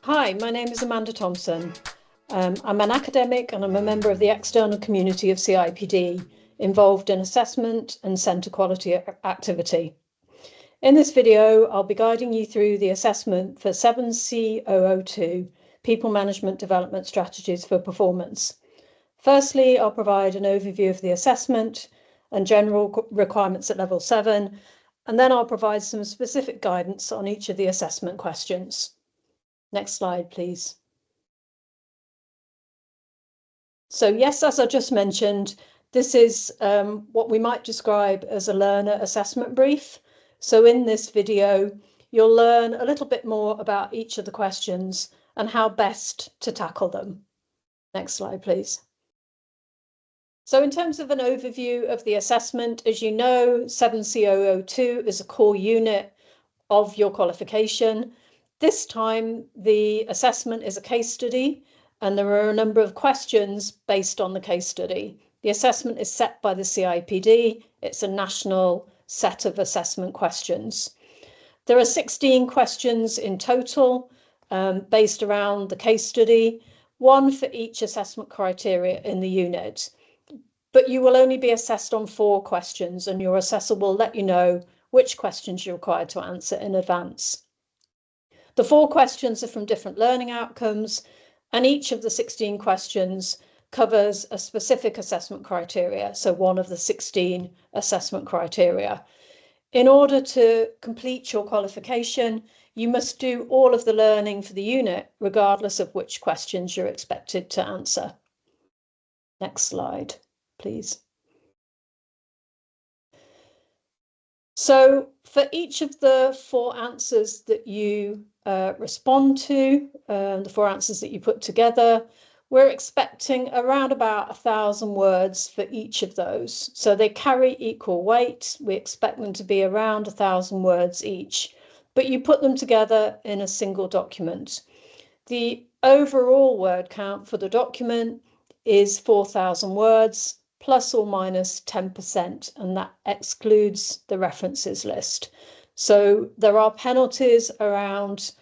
Hi, my name is Amanda Thompson. I'm an academic and I'm a member of the external community of CIPD, involved in assessment and centre quality activity. In this video, I'll be guiding you through the assessment for 7C002, People Management Development Strategies for Performance. Firstly, I'll provide an overview of the assessment and general requirements at level 7, and then I'll provide some specific guidance on each of the assessment questions. Next slide, please. So yes, as I just mentioned, this is what we might describe as a learner assessment brief. So in this video, you'll learn a little bit more about each of the questions and how best to tackle them. Next slide, please. So in terms of an overview of the assessment, as you know, 7C002 is a core unit of your qualification. This time, the assessment is a case study, and there are a number of questions based on the case study. The assessment is set by the CIPD. It's a national set of assessment questions. There are 16 questions in total, based around the case study, one for each assessment criteria in the unit. But you will only be assessed on 4 questions, and your assessor will let you know which questions you're required to answer in advance. The 4 questions are from different learning outcomes, and each of the 16 questions covers a specific assessment criteria, so one of the 16 assessment criteria. In order to complete your qualification, you must do all of the learning for the unit, regardless of which questions you're expected to answer. Next slide, please. So for each of the 4 answers that you respond to, the 4 answers that you put together, we're expecting around about 1,000 words for each of those. So they carry equal weight. We expect them to be around 1,000 words each, but you put them together in a single document. The overall word count for the document is 4,000 words, plus or minus 10%, and that excludes the references list. So there are penalties around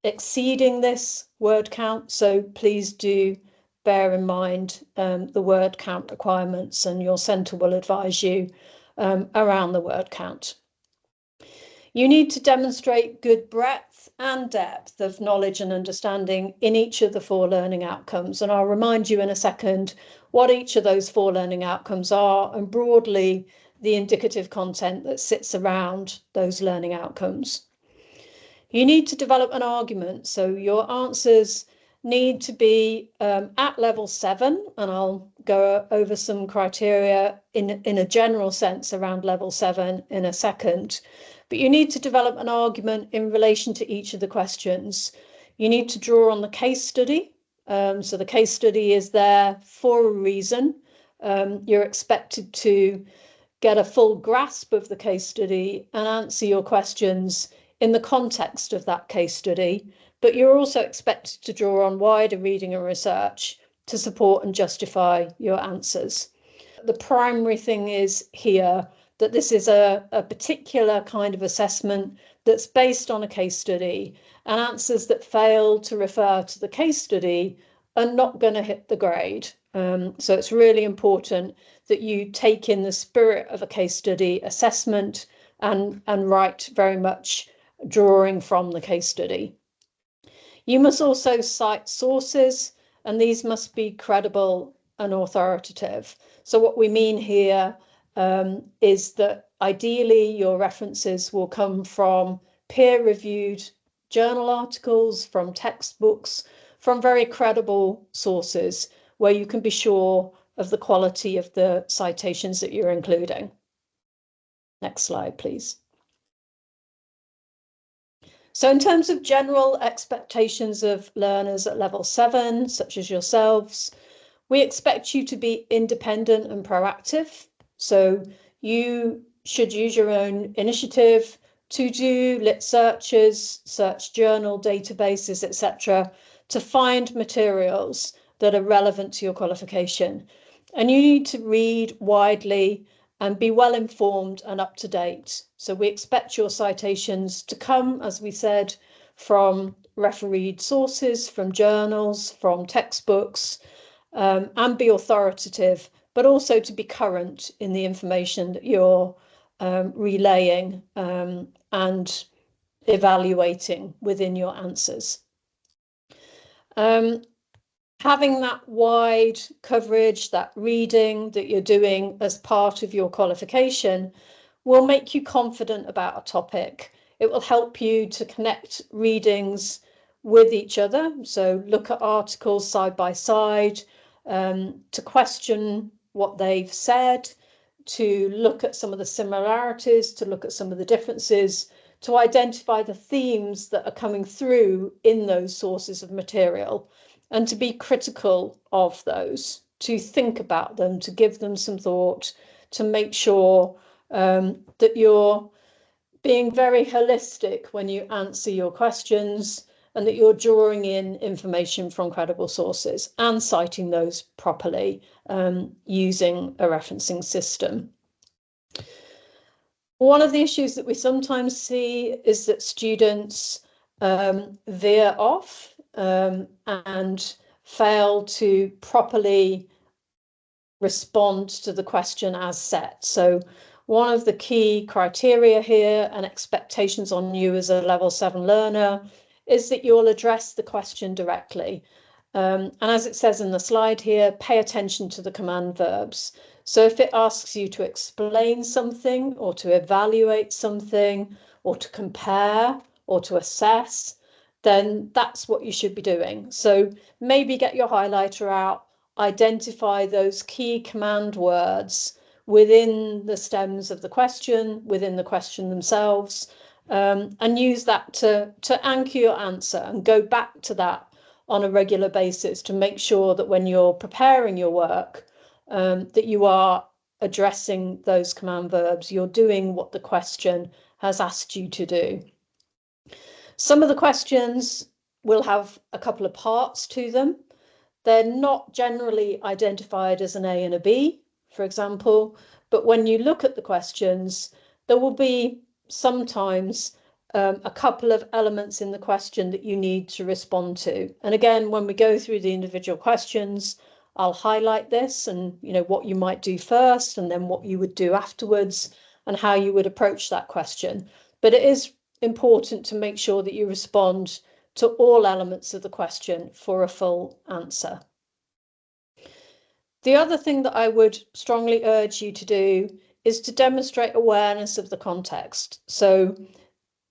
exceeding this word count, so please do bear in mind the word count requirements, and your centre will advise you around the word count. You need to demonstrate good breadth and depth of knowledge and understanding in each of the 4 learning outcomes, and I'll remind you in a second what each of those 4 learning outcomes are, and broadly the indicative content that sits around those learning outcomes. You need to develop an argument, so your answers need to be at level 7, and I'll go over some criteria in a general sense around level 7 in a second. But you need to develop an argument in relation to each of the questions. You need to draw on the case study. So the case study is there for a reason. You're expected to get a full grasp of the case study and answer your questions in the context of that case study, but you're also expected to draw on wider reading and research to support and justify your answers. The primary thing is here that this is a particular kind of assessment that's based on a case study, and answers that fail to refer to the case study are not going to hit the grade. So it's really important that you take in the spirit of a case study assessment and write very much drawing from the case study. You must also cite sources, and these must be credible and authoritative. So what we mean here is that ideally your references will come from peer-reviewed journal articles, from textbooks, from very credible sources where you can be sure of the quality of the citations that you're including. Next slide, please. So in terms of general expectations of learners at level 7, such as yourselves, we expect you to be independent and proactive. So you should use your own initiative to do lit searches, search journal databases, etc., to find materials that are relevant to your qualification. And you need to read widely and be well informed and up to date. So we expect your citations to come, as we said, from refereed sources, from journals, from textbooks, and be authoritative, but also to be current in the information that you're relaying and evaluating within your answers. Having that wide coverage, that reading that you're doing as part of your qualification will make you confident about a topic. It will help you to connect readings with each other. So look at articles side by side, to question what they've said, to look at some of the similarities, to look at some of the differences, to identify the themes that are coming through in those sources of material, and to be critical of those, to think about them, to give them some thought, to make sure that you're being very holistic when you answer your questions, and that you're drawing in information from credible sources and citing those properly using a referencing system. One of the issues that we sometimes see is that students veer off and fail to properly respond to the question as set. So one of the key criteria here and expectations on you as a level 7 learner is that you'll address the question directly. And as it says in the slide here, pay attention to the command verbs. So if it asks you to explain something or to evaluate something or to compare or to assess, then that's what you should be doing. So maybe get your highlighter out, identify those key command words within the stems of the question, within the question themselves, and use that to anchor your answer and go back to that on a regular basis to make sure that when you're preparing your work, that you are addressing those command verbs, you're doing what the question has asked you to do. Some of the questions will have a couple of parts to them. They're not generally identified as an A and a B, for example, but when you look at the questions, there will be sometimes a couple of elements in the question that you need to respond to. And again, when we go through the individual questions, I'll highlight this and what you might do first and then what you would do afterwards and how you would approach that question. But it is important to make sure that you respond to all elements of the question for a full answer. The other thing that I would strongly urge you to do is to demonstrate awareness of the context. So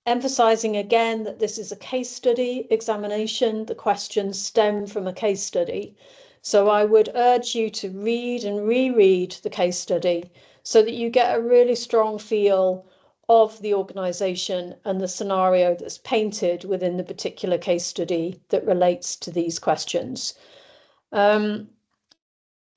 emphasizing again that this is a case study examination, the questions stem from a case study. So I would urge you to read and reread the case study so that you get a really strong feel of the organisation and the scenario that's painted within the particular case study that relates to these questions.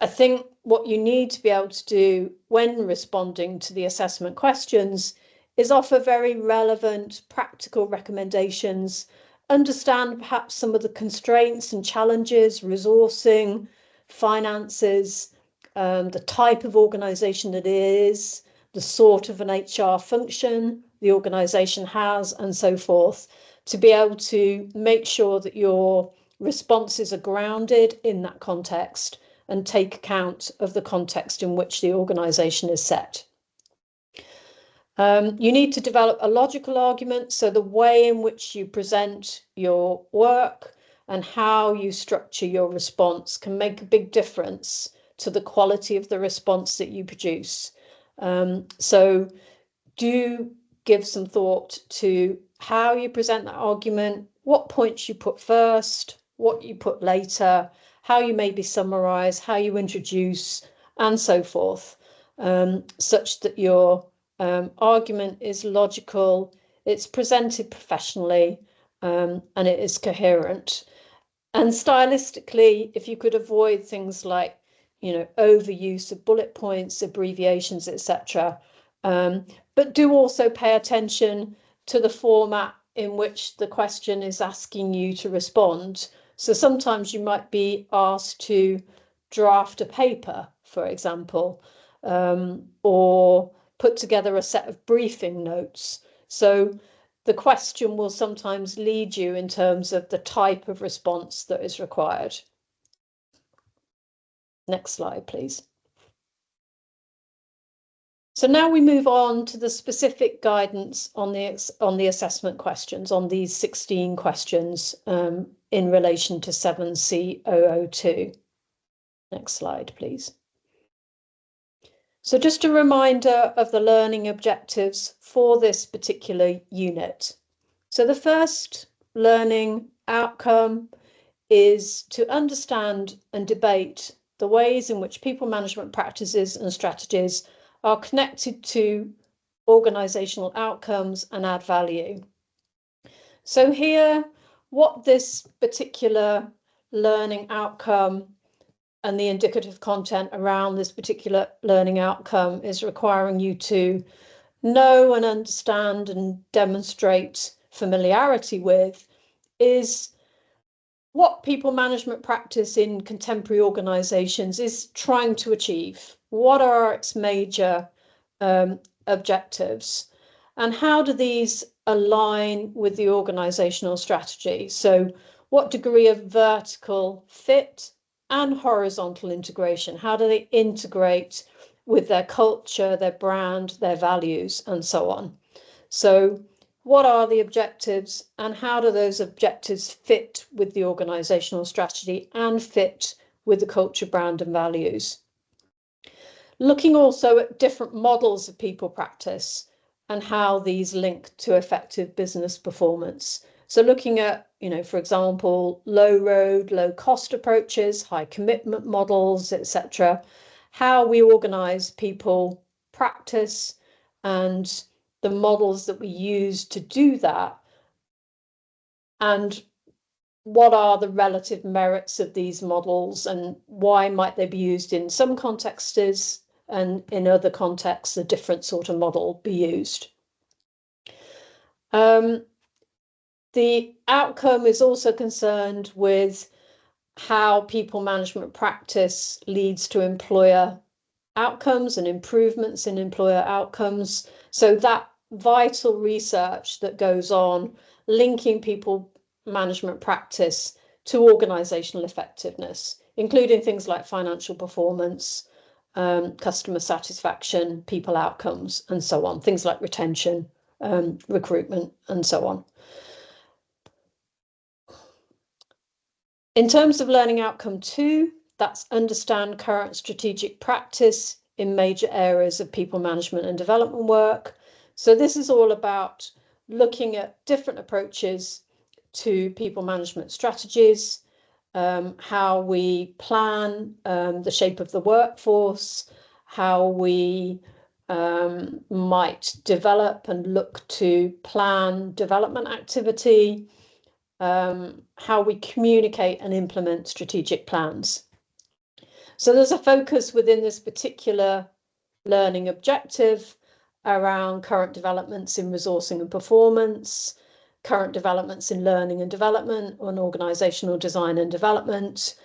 I think what you need to be able to do when responding to the assessment questions is offer very relevant, practical recommendations, understand perhaps some of the constraints and challenges, resourcing, finances, the type of organisation it is, the sort of an HR function the organisation has, and so forth, to be able to make sure that your responses are grounded in that context and take account of the context in which the organisation is set. You need to develop a logical argument, so the way in which you present your work and how you structure your response can make a big difference to the quality of the response that you produce. So do give some thought to how you present that argument, what points you put first, what you put later, how you maybe summarize, how you introduce, and so forth, such that your argument is logical, it's presented professionally, and it is coherent. And stylistically, if you could avoid things like, overuse of bullet points, abbreviations, etc., but do also pay attention to the format in which the question is asking you to respond. So sometimes you might be asked to draft a paper, for example, or put together a set of briefing notes. So the question will sometimes lead you in terms of the type of response that is required. Next slide, please. So now we move on to the specific guidance on the assessment questions, on these 16 questions in relation to 7C002. Next slide, please. So just a reminder of the learning objectives for this particular unit. So the first learning outcome is to understand and debate the ways in which people management practices and strategies are connected to organizational outcomes and add value. So here, what this particular learning outcome and the indicative content around this particular learning outcome is requiring you to know and understand and demonstrate familiarity with is what people management practice in contemporary organizations is trying to achieve. What are its major objectives, and how do these align with the organizational strategy? So what degree of vertical fit and horizontal integration, how do they integrate with their culture, their brand, their values, and so on? So what are the objectives, and how do those objectives fit with the organizational strategy and fit with the culture, brand, and values? Looking also at different models of people practice and how these link to effective business performance. So looking at, for example, low road, low cost approaches, high commitment models, etc., how we organize people practice and the models that we use to do that, and what are the relative merits of these models and why might they be used in some contexts and in other contexts a different sort of model be used. The outcome is also concerned with how people management practice leads to employer outcomes and improvements in employer outcomes. So that vital research that goes on linking people management practice to organizational effectiveness, including things like financial performance, customer satisfaction, people outcomes, and so on, things like retention, recruitment, and so on. In terms of learning outcome 2, that's understand current strategic practice in major areas of people management and development work. So this is all about looking at different approaches to people management strategies, how we plan the shape of the workforce, how we might develop and look to plan development activity, how we communicate and implement strategic plans. So there's a focus within this particular learning objective around current developments in resourcing and performance, current developments in learning and development, and organizational design and development,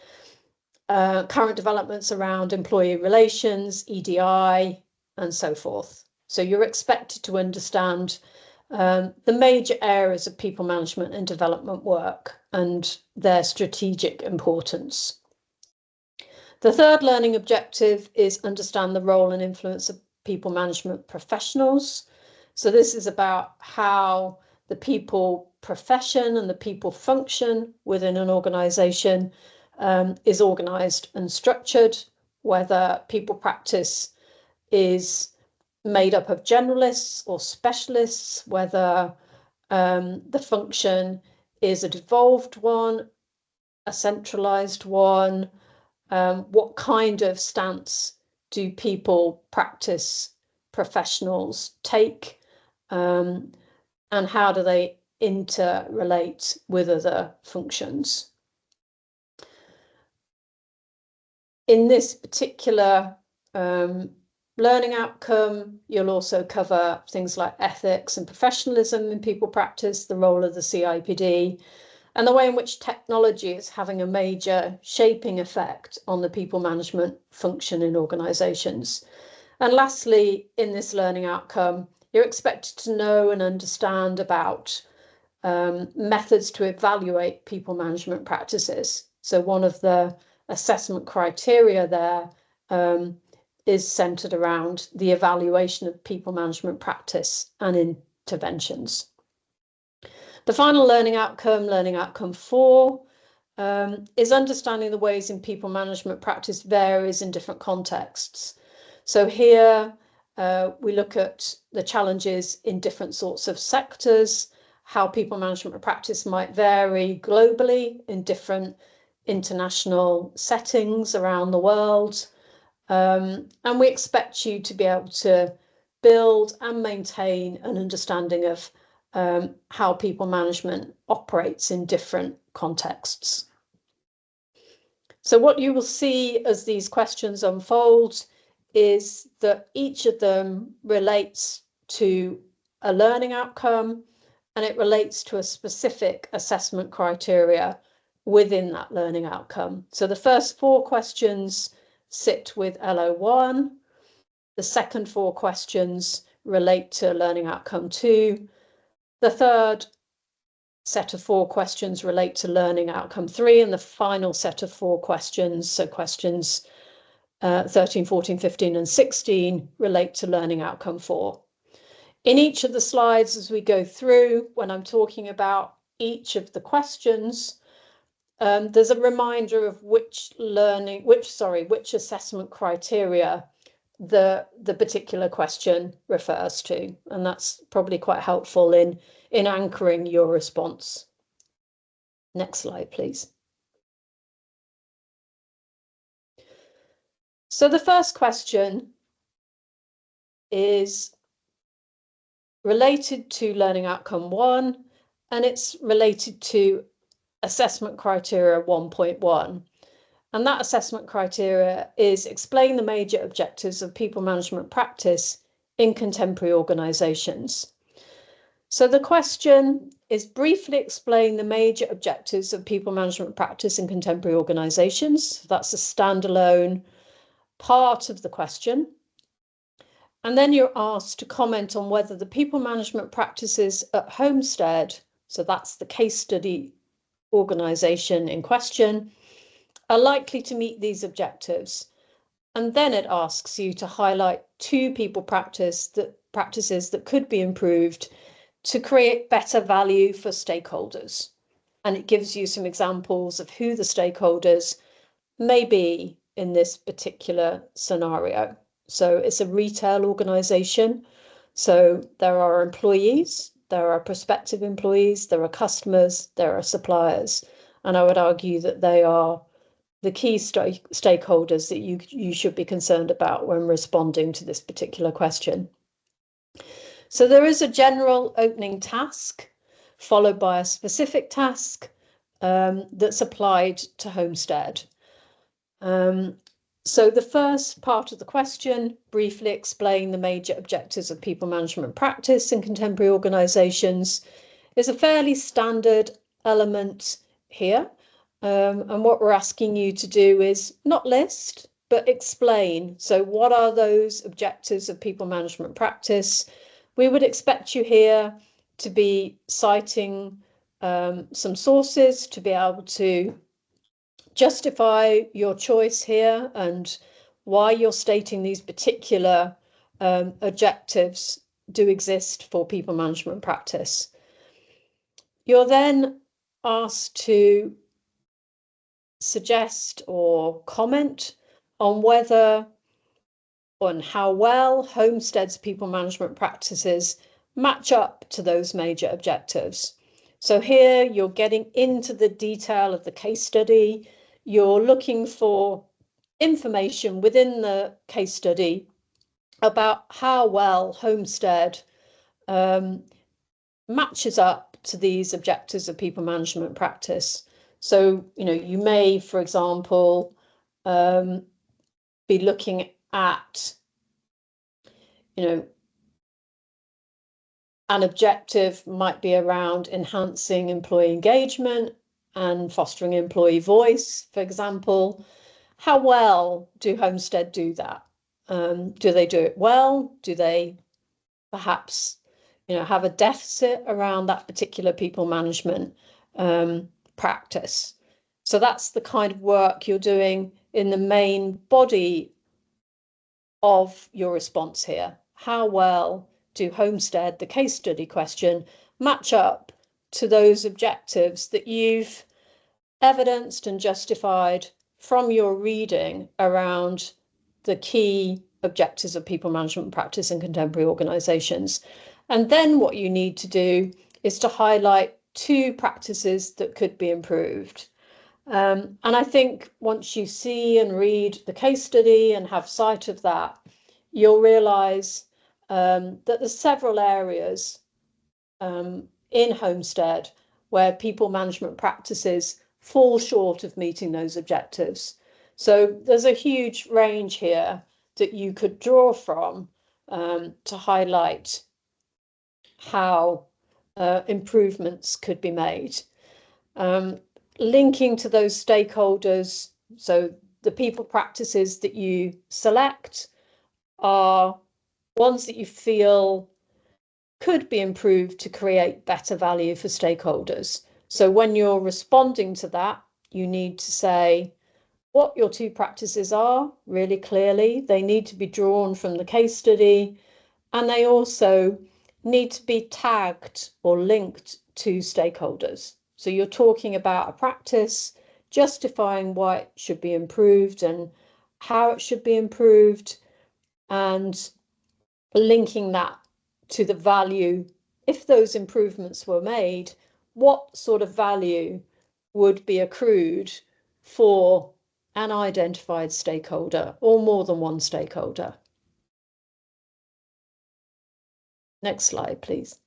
current developments around employee relations, EDI, and so forth. So you're expected to understand the major areas of people management and development work and their strategic importance. The third learning objective is understand the role and influence of people management professionals. So this is about how the people profession and the people function within an organization is organized and structured, whether people practice is made up of generalists or specialists, whether the function is a devolved one, a centralized one, what kind of stance do people practice professionals take, and how do they interrelate with other functions. In this particular learning outcome, you'll also cover things like ethics and professionalism in people practice, the role of the CIPD, and the way in which technology is having a major shaping effect on the people management function in organizations. And lastly, in this learning outcome, you're expected to know and understand about methods to evaluate people management practices. So one of the assessment criteria there is centered around the evaluation of people management practice and interventions. The final learning outcome 4, is understanding the ways in people management practice varies in different contexts. So here we look at the challenges in different sorts of sectors, how people management practice might vary globally in different international settings around the world. And we expect you to be able to build and maintain an understanding of how people management operates in different contexts. So what you will see as these questions unfold is that each of them relates to a learning outcome, and it relates to a specific assessment criteria within that learning outcome. So the first 4 questions sit with LO1. The second 4 questions relate to learning outcome 2. The third set of 4 questions relate to learning outcome 3, and the final set of 4 questions, so questions 13, 14, 15, and 16, relate to learning outcome 4. In each of the slides as we go through, when I'm talking about each of the questions, there's a reminder of which assessment criteria the particular question refers to, and that's probably quite helpful in anchoring your response. Next slide, please. So the first question is related to learning outcome 1, and it's related to assessment criteria 1.1. And that assessment criteria is explain the major objectives of people management practice in contemporary organizations. So the question is briefly explain the major objectives of people management practice in contemporary organizations. That's a standalone part of the question. And then you're asked to comment on whether the people management practices at Homestead, so that's the case study organization in question, are likely to meet these objectives. And then it asks you to highlight 2 people practices that could be improved to create better value for stakeholders. And it gives you some examples of who the stakeholders may be in this particular scenario. So it's a retail organization. So there are employees, there are prospective employees, there are customers, there are suppliers. And I would argue that they are the key stakeholders that you should be concerned about when responding to this particular question. So there is a general opening task followed by a specific task that's applied to Homestead. So the first part of the question, briefly explain the major objectives of people management practice in contemporary organizations, is a fairly standard element here. And what we're asking you to do is not list, but explain. So what are those objectives of people management practice? We would expect you here to be citing some sources to be able to justify your choice here and why you're stating these particular objectives do exist for people management practice. You're then asked to suggest or comment on whether on how well Homestead's people management practices match up to those major objectives. So here you're getting into the detail of the case study. You're looking for information within the case study about how well Homestead matches up to these objectives of people management practice. So, you may, for example, be looking at, an objective might be around enhancing employee engagement and fostering employee voice, for example. How well do Homestead do that? Do they do it well? Do they perhaps, have a deficit around that particular people management practice. So that's the kind of work you're doing in the main body of your response here. How well do Homestead, the case study question, match up to those objectives that you've evidenced and justified from your reading around the key objectives of people management practice in contemporary organisations? And then what you need to do is to highlight 2 practices that could be improved. And I think once you see and read the case study and have sight of that, you'll realise that there's several areas in Homestead where people management practices fall short of meeting those objectives. So there's a huge range here that you could draw from to highlight how improvements could be made. Linking to those stakeholders, so the people practices that you select are ones that you feel could be improved to create better value for stakeholders. So when you're responding to that, you need to say what your 2 practices are really clearly. They need to be drawn from the case study, and they also need to be tagged or linked to stakeholders. So you're talking about a practice, justifying why it should be improved and how it should be improved, and linking that to the value. If those improvements were made, what sort of value would be accrued for an identified stakeholder or more than one stakeholder? Next slide, please.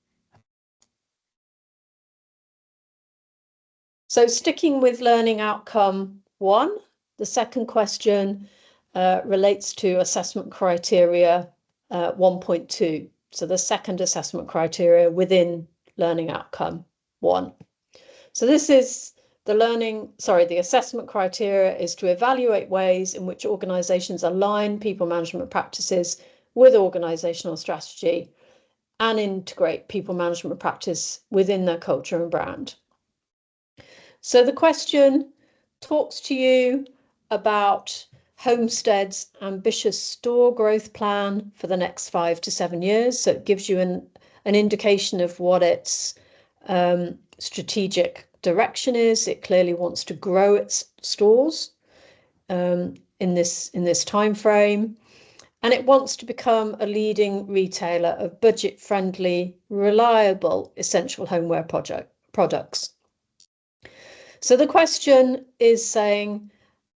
So sticking with learning outcome 1, the second question relates to assessment criteria 1.2. So the second assessment criteria within learning outcome 1. So this is the assessment criteria is to evaluate ways in which organizations align people management practices with organizational strategy and integrate people management practice within their culture and brand. So the question talks to you about Homestead's ambitious store growth plan for the next 5 to 7 years. So it gives you an indication of what its strategic direction is. It clearly wants to grow its stores in this time frame, and it wants to become a leading retailer of budget-friendly, reliable, essential homeware products. So the question is saying,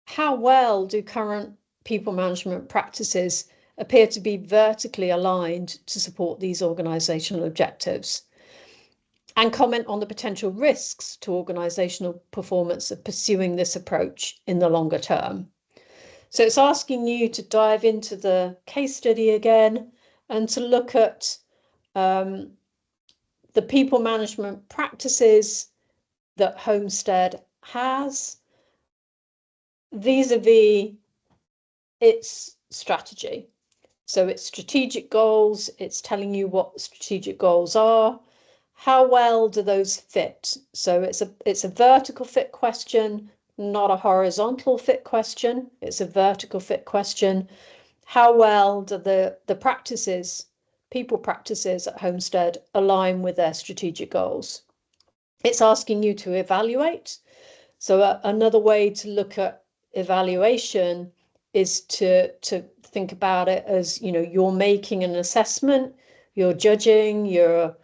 how well do current people management practices appear to be vertically aligned to support these organisational objectives? And comment on the potential risks to organisational performance of pursuing this approach in the longer term. So it's asking you to dive into the case study again and to look at the people management practices that Homestead has vis-a-vis its strategy. So its strategic goals, it's telling you what strategic goals are. How well do those fit? So it's a vertical fit question, not a horizontal fit question. It's a vertical fit question. How well do the practices, people practices at Homestead align with their strategic goals? It's asking you to evaluate. So another way to look at evaluation is to think about it as, you're making an assessment, you're judging, you're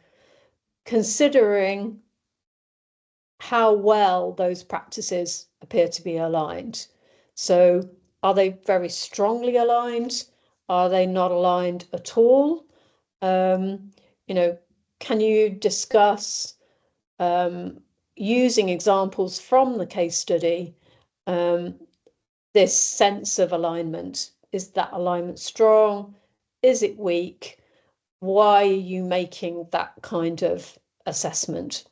considering how well those practices appear to be aligned. So are they very strongly aligned? Are they not aligned at all? Can you discuss using examples from the case study, this sense of alignment? Is that alignment strong? Is it weak? Why are you making that kind of assessment?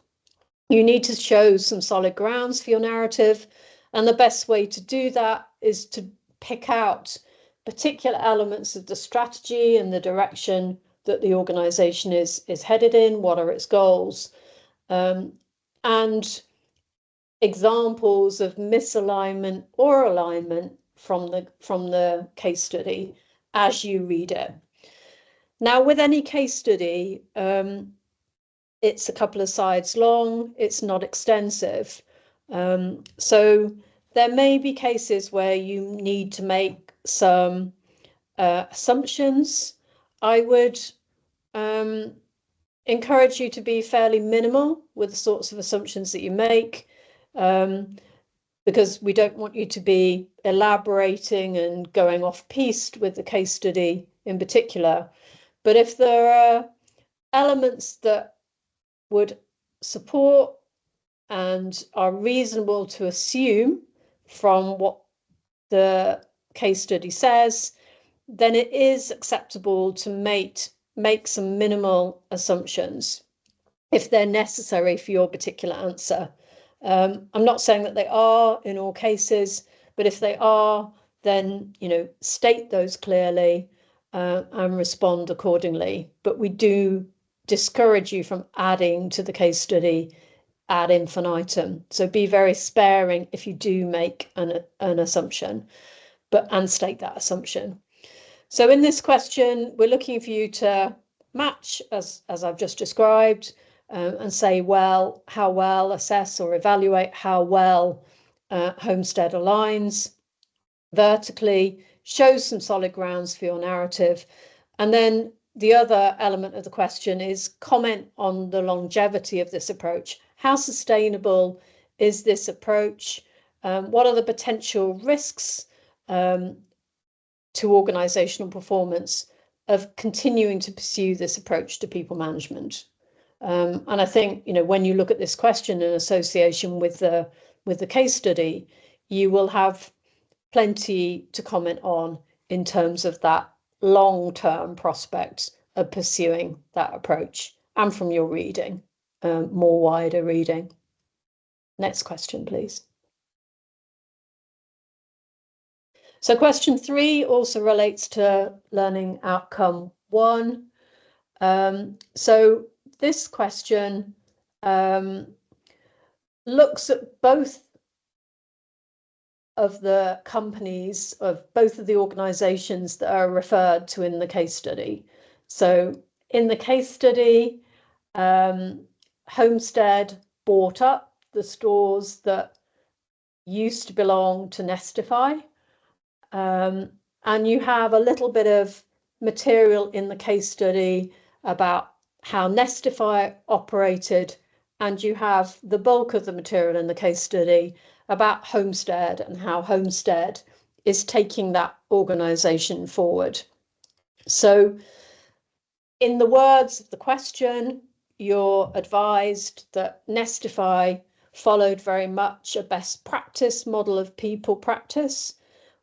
You need to show some solid grounds for your narrative, and the best way to do that is to pick out particular elements of the strategy and the direction that the organisation is headed in, what are its goals, and examples of misalignment or alignment from the case study as you read it. Now, with any case study, it's a couple of sides long, it's not extensive. So there may be cases where you need to make some assumptions. I would encourage you to be fairly minimal with the sorts of assumptions that you make, because we don't want you to be elaborating and going off piste with the case study in particular. But if there are elements that would support and are reasonable to assume from what the case study says, then it is acceptable to make some minimal assumptions if they're necessary for your particular answer. I'm not saying that they are in all cases, but if they are, then state those clearly and respond accordingly. But we do discourage you from adding to the case study ad infinitum. So be very sparing if you do make an assumption, and state that assumption. So in this question, we're looking for you to match, as I've just described, and say, well, how well, assess or evaluate how well Homestead aligns vertically, shows some solid grounds for your narrative. And then the other element of the question is comment on the longevity of this approach. How sustainable is this approach? What are the potential risks to organisational performance of continuing to pursue this approach to people management? And I think, when you look at this question in association with the case study, you will have plenty to comment on in terms of that long-term prospect of pursuing that approach, and from your reading, more wider reading. Next question, please. So question 3 also relates to learning outcome 1. So this question looks at both of the companies, of both of the organizations that are referred to in the case study. So in the case study, Homestead bought up the stores that used to belong to Nestify. And you have a little bit of material in the case study about how Nestify operated, and you have the bulk of the material in the case study about Homestead and how Homestead is taking that organisation forward. So in the words of the question, you're advised that Nestify followed very much a best practice model of people practice,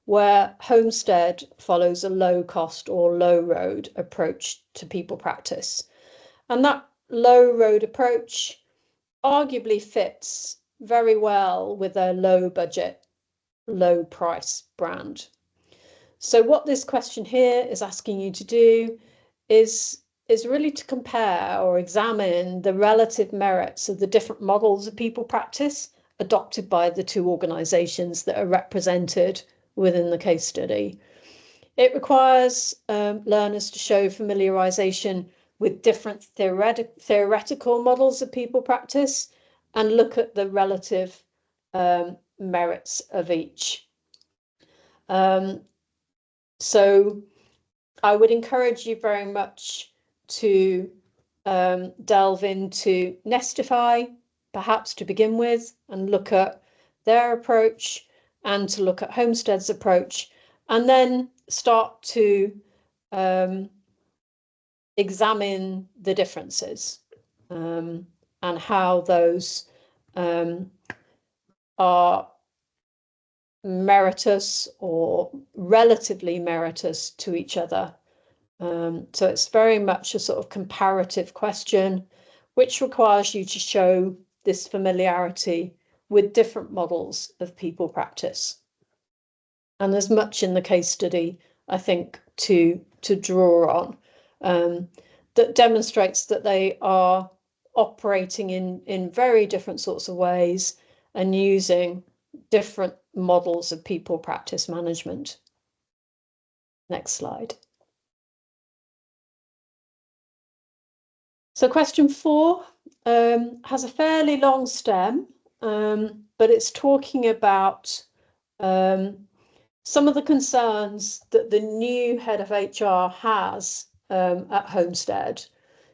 where Homestead follows a low cost or low road approach to people practice. And that low road approach arguably fits very well with a low budget, low price brand. So what this question here is asking you to do is really to compare or examine the relative merits of the different models of people practice adopted by the two organisations that are represented within the case study. It requires learners to show familiarisation with different theoretical models of people practice and look at the relative merits of each. So I would encourage you very much to delve into Nestify, perhaps to begin with, and look at their approach, and to look at Homestead's approach, and then start to examine the differences and how those are meritorious or relatively meritorious to each other. So it's very much a sort of comparative question, which requires you to show this familiarity with different models of people practice. And there's much in the case study, I think, to draw on. that demonstrates that they are operating in very different sorts of ways and using different models of people practice management. Next slide. So question 4 has a fairly long stem, but it's talking about some of the concerns that the new head of HR has at Homestead.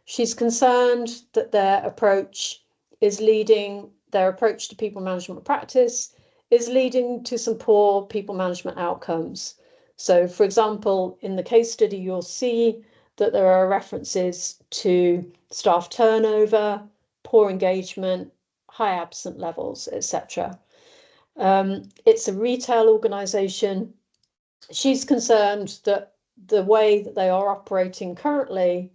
She's concerned that their approach to people management practice is leading to some poor people management outcomes. So, for example, in the case study, you'll see that there are references to staff turnover, poor engagement, high absent levels, etc. It's a retail organisation. She's concerned that the way that they are operating currently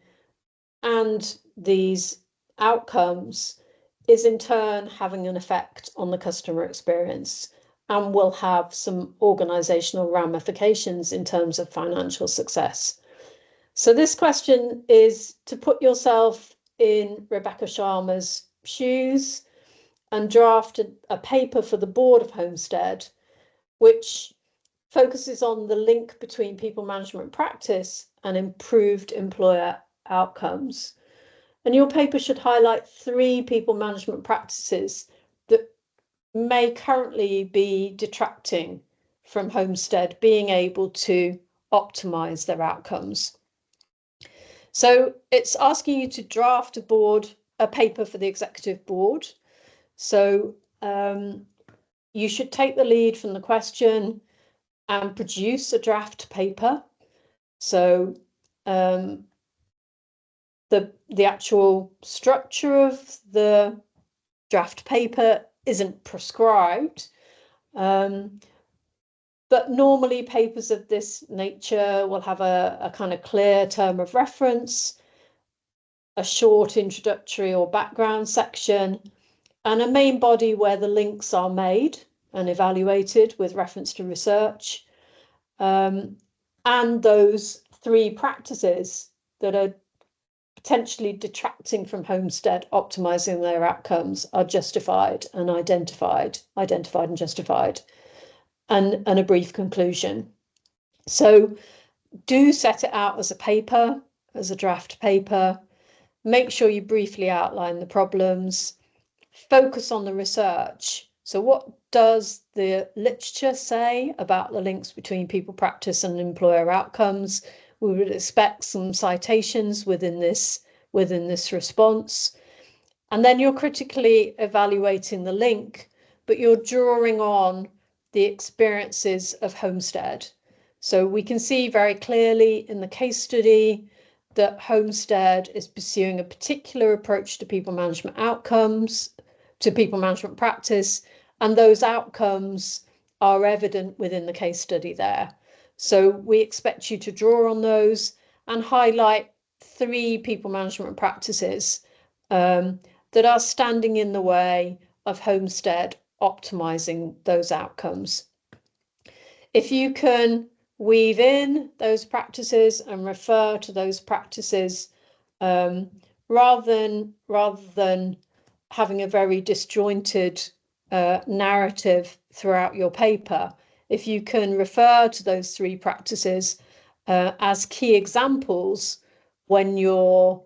and these outcomes is in turn having an effect on the customer experience and will have some organisational ramifications in terms of financial success. So this question is to put yourself in Rebecca Sharma's shoes and draft a paper for the board of Homestead, which focuses on the link between people management practice and improved employer outcomes. And your paper should highlight 3 people management practices that may currently be detracting from Homestead being able to optimize their outcomes. So it's asking you to draft a paper for the executive board. So you should take the lead from the question and produce a draft paper. So the actual structure of the draft paper isn't prescribed, but normally papers of this nature will have a kind of clear term of reference, a short introductory or background section, and a main body where the links are made and evaluated with reference to research. And those 3 practices that are potentially detracting from Homestead optimizing their outcomes are justified and identified and justified, and a brief conclusion. So do set it out as a paper, as a draft paper. Make sure you briefly outline the problems. Focus on the research. So what does the literature say about the links between people practice and employer outcomes? We would expect some citations within this response. And then you're critically evaluating the link, but you're drawing on the experiences of Homestead. So we can see very clearly in the case study that Homestead is pursuing a particular approach to people management outcomes, to people management practice, and those outcomes are evident within the case study there. So we expect you to draw on those and highlight 3 people management practices that are standing in the way of Homestead optimizing those outcomes. If you can weave in those practices and refer to those practices rather than having a very disjointed narrative throughout your paper, if you can refer to those 3 practices as key examples when you're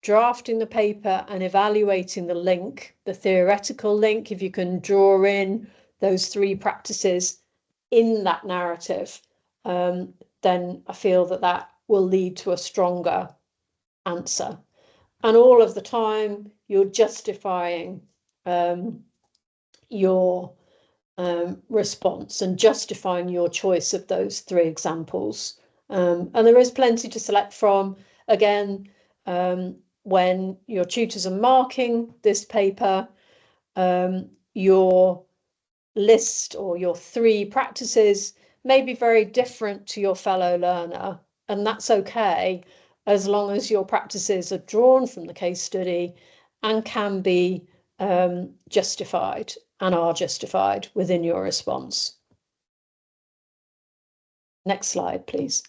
drafting the paper and evaluating the link, the theoretical link, if you can draw in those 3 practices in that narrative, then I feel that will lead to a stronger answer. And all of the time, you're justifying your response and justifying your choice of those 3 examples. And there is plenty to select from. Again, when your tutors are marking this paper, your list or your 3 practices may be very different to your fellow learner, and that's okay, as long as your practices are drawn from the case study and can be justified and are justified within your response. Next slide, please.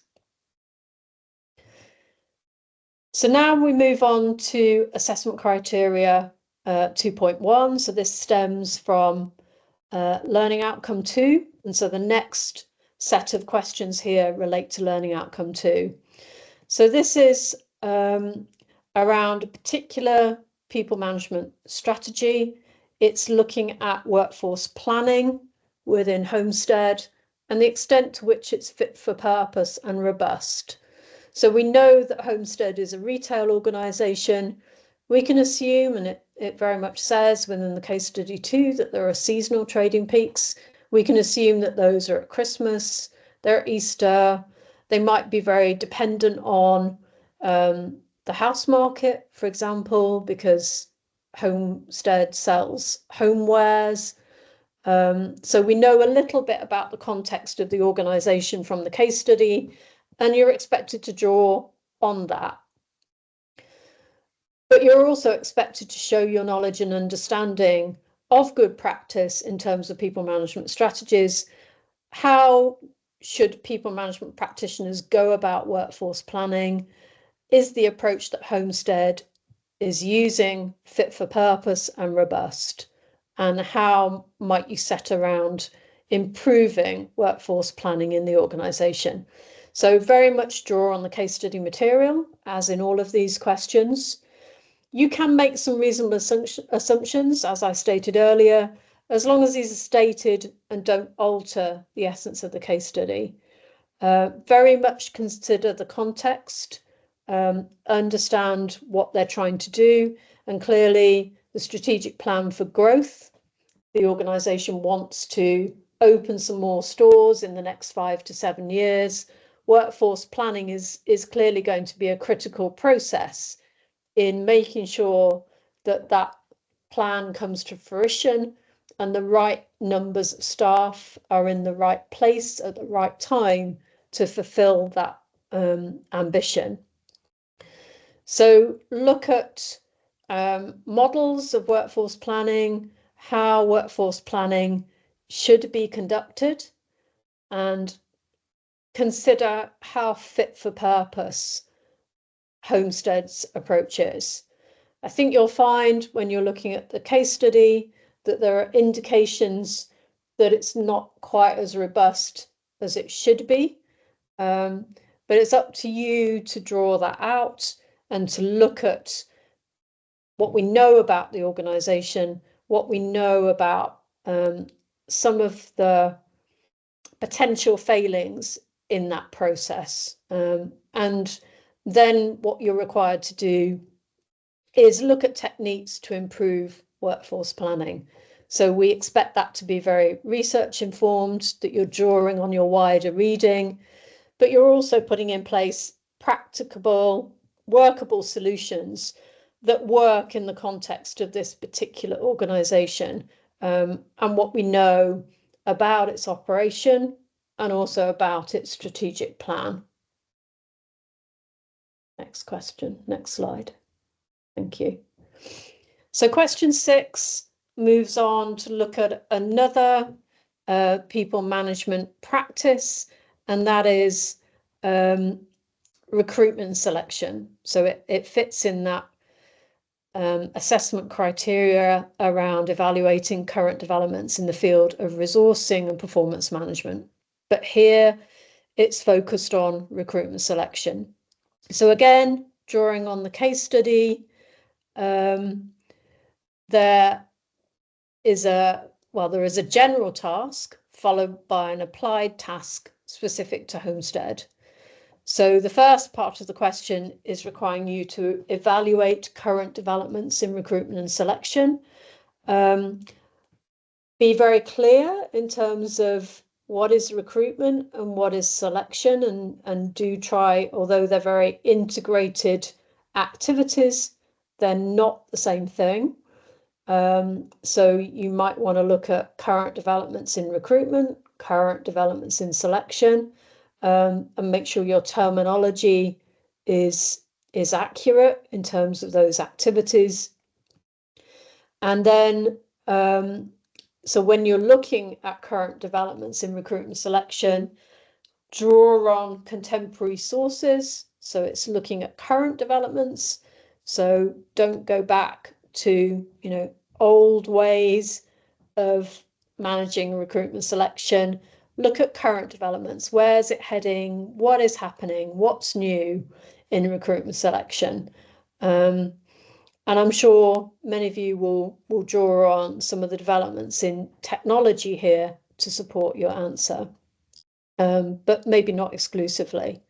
So now we move on to assessment criteria 2.1. So this stems from learning outcome 2. And so the next set of questions here relate to learning outcome 2. So this is around a particular people management strategy. It's looking at workforce planning within Homestead and the extent to which it's fit for purpose and robust. So we know that Homestead is a retail organisation. We can assume, and it very much says within the case study too, that there are seasonal trading peaks. We can assume that those are at Christmas, they're at Easter. They might be very dependent on the house market, for example, because Homestead sells homewares. So we know a little bit about the context of the organisation from the case study, and you're expected to draw on that. But you're also expected to show your knowledge and understanding of good practice in terms of people management strategies. How should people management practitioners go about workforce planning? Is the approach that Homestead is using fit for purpose and robust? And how might you set around improving workforce planning in the organisation? So very much draw on the case study material, as in all of these questions. You can make some reasonable assumptions, as I stated earlier, as long as these are stated and don't alter the essence of the case study. Very much consider the context, understand what they're trying to do, and clearly the strategic plan for growth. The organisation wants to open some more stores in the next 5 to 7 years. Workforce planning is clearly going to be a critical process in making sure that that plan comes to fruition and the right numbers of staff are in the right place at the right time to fulfill that ambition. So look at models of workforce planning, how workforce planning should be conducted, and consider how fit for purpose Homestead's approach is. I think you'll find when you're looking at the case study that there are indications that it's not quite as robust as it should be. But it's up to you to draw that out and to look at what we know about the organisation, what we know about some of the potential failings in that process. And then what you're required to do is look at techniques to improve workforce planning. So we expect that to be very research informed, that you're drawing on your wider reading, but you're also putting in place practicable, workable solutions that work in the context of this particular organisation and what we know about its operation and also about its strategic plan. Next question, next slide. Thank you. So question 6 moves on to look at another people management practice, and that is recruitment and selection. So it fits in that assessment criteria around evaluating current developments in the field of resourcing and performance management. But here it's focused on recruitment selection. So again, drawing on the case study, there is a general task followed by an applied task specific to Homestead. So the first part of the question is requiring you to evaluate current developments in recruitment and selection. Be very clear in terms of what is recruitment and what is selection, and do try, although they're very integrated activities, they're not the same thing. So you might want to look at current developments in recruitment, current developments in selection, and make sure your terminology is accurate in terms of those activities. And then, so when you're looking at current developments in recruitment selection, draw on contemporary sources So it's looking at current developments. So don't go back to, old ways of managing recruitment selection. Look at current developments. Where's it heading? What is happening? What's new in recruitment selection? And I'm sure many of you will draw on some of the developments in technology here to support your answer, but maybe not exclusively.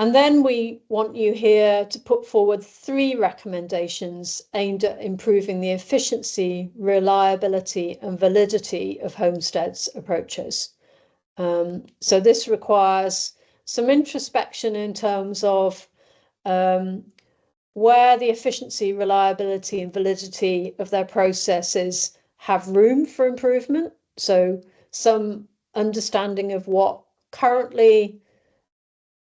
And then we want you here to put forward 3 recommendations aimed at improving the efficiency, reliability, and validity of Homestead's approaches. So this requires some introspection in terms of where the efficiency, reliability, and validity of their processes have room for improvement. So some understanding of what currently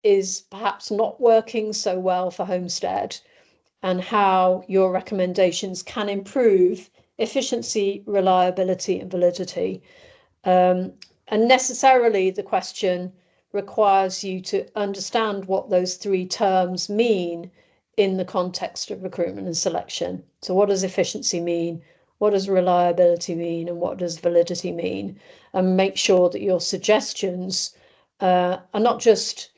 is perhaps not working so well for Homestead, and how your recommendations can improve efficiency, reliability, and validity. And necessarily the question requires you to understand what those 3 terms mean in the context of recruitment and selection. So what does efficiency mean? What does reliability mean? And what does validity mean? And make sure that your suggestions are not just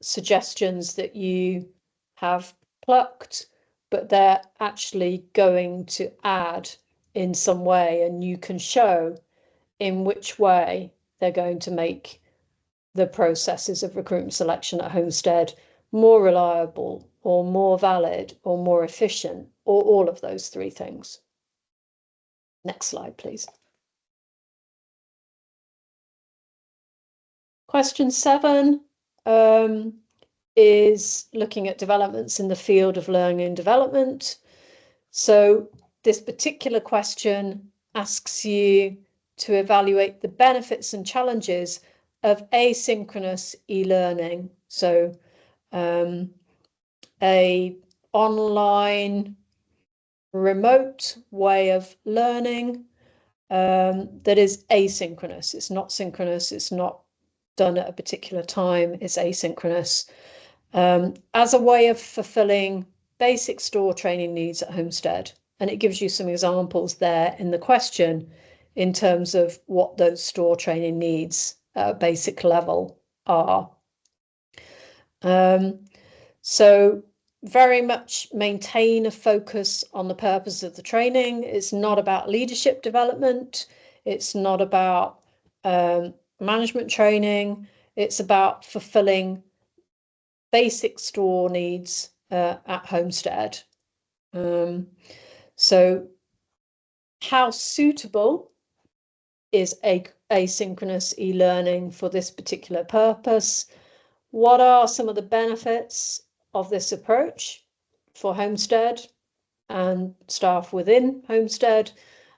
suggestions that you have plucked, but they're actually going to add in some way, and you can show in which way they're going to make the processes of recruitment selection at Homestead more reliable or more valid or more efficient, or all of those 3 things. Next slide, please. Question 7 is looking at developments in the field of learning and development. So this particular question asks you to evaluate the benefits and challenges of asynchronous e-learning. So a online remote way of learning that is asynchronous. It's not synchronous. It's not done at a particular time. It's asynchronous, as a way of fulfilling basic store training needs at Homestead. And it gives you some examples there in the question in terms of what those store training needs at a basic level are. So very much maintain a focus on the purpose of the training. It's not about leadership development. It's not about management training. It's about fulfilling basic store needs at Homestead. So how suitable is asynchronous e-learning for this particular purpose? What are some of the benefits of this approach for Homestead and staff within Homestead?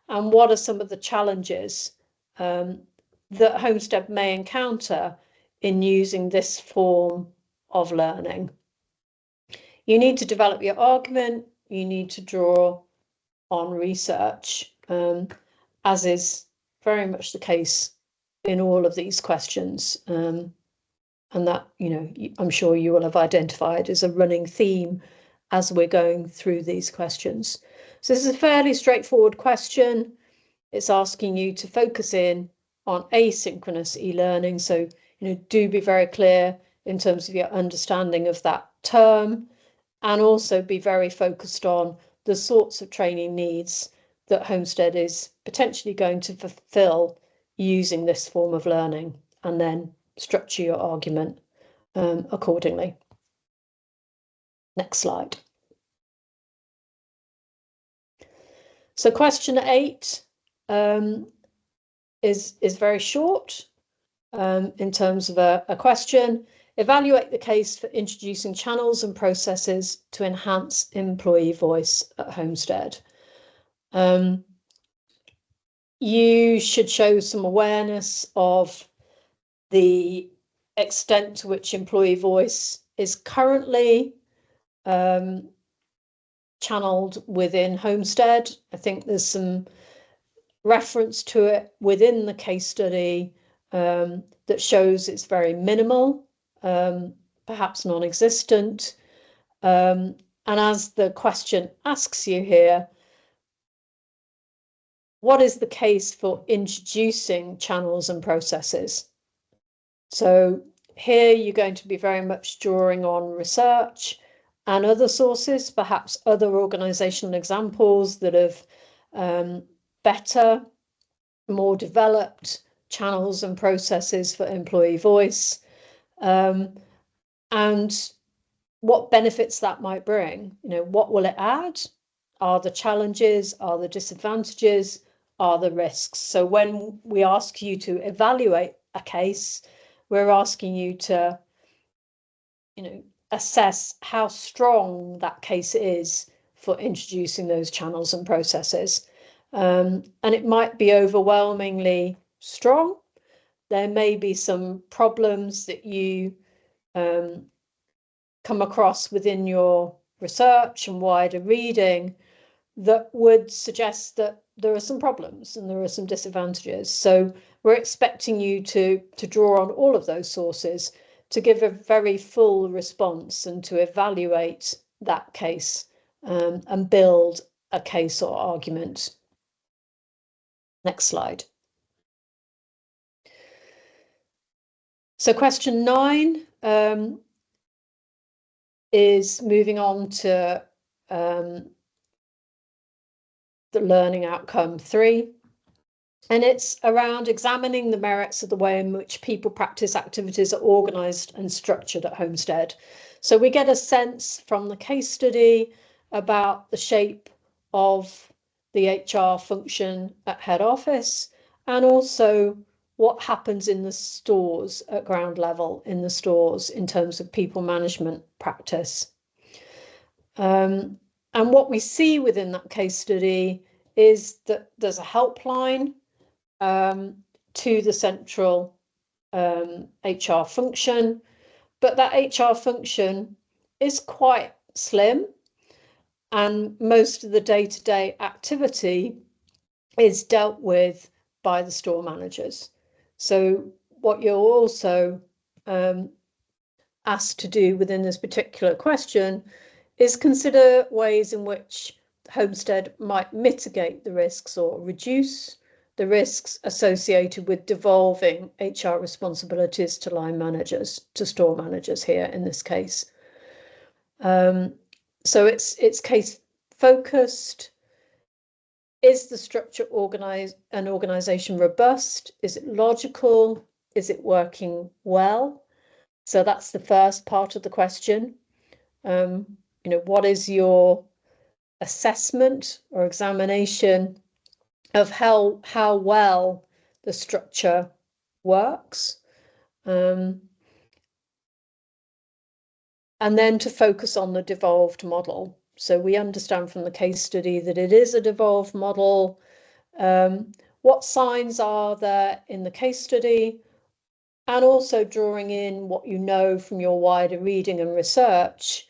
And what are some of the challenges that Homestead may encounter in using this form of learning? You need to develop your argument. You need to draw on research, as is very much the case in all of these questions. And that, I'm sure you will have identified as a running theme as we're going through these questions. So this is a fairly straightforward question. It's asking you to focus in on asynchronous e-learning. So, do be very clear in terms of your understanding of that term, and also be very focused on the sorts of training needs that Homestead is potentially going to fulfill using this form of learning, and then structure your argument accordingly. Next slide. So question 8 is very short in terms of a question. Evaluate the case for introducing channels and processes to enhance employee voice at Homestead. You should show some awareness of the extent to which employee voice is currently channeled within Homestead. I think there's some reference to it within the case study that shows it's very minimal. perhaps non-existent. And as the question asks you here, what is the case for introducing channels and processes? So here you're going to be very much drawing on research and other sources, perhaps other organizational examples that have better, more developed channels and processes for employee voice, and what benefits that might bring. What will it add? Are the challenges? Are the disadvantages? Are the risks? So when we ask you to evaluate a case, we're asking you to, assess how strong that case is for introducing those channels and processes. And it might be overwhelmingly strong. There may be some problems that you come across within your research and wider reading that would suggest that there are some problems and there are some disadvantages. So we're expecting you to draw on all of those sources to give a very full response and to evaluate that case and build a case or argument. Next slide. So question 9 is moving on to the learning outcome 3. And it's around examining the merits of the way in which people practice activities are organised and structured at Homestead. So we get a sense from the case study about the shape of the HR function at head office, and also what happens in the stores at ground level in the stores in terms of people management practice. And what we see within that case study is that there's a helpline to the central HR function, but that HR function is quite slim, and most of the day-to-day activity is dealt with by the store managers. So what you're also asked to do within this particular question is consider ways in which Homestead might mitigate the risks or reduce the risks associated with devolving HR responsibilities to line managers, to store managers here in this case. So it's case focused. Is the structure an organization robust? Is it logical? Is it working well? So that's the first part of the question. What is your assessment or examination of how well the structure works? And then to focus on the devolved model. So we understand from the case study that it is a devolved model. What signs are there in the case study? And also drawing in what you know from your wider reading and research.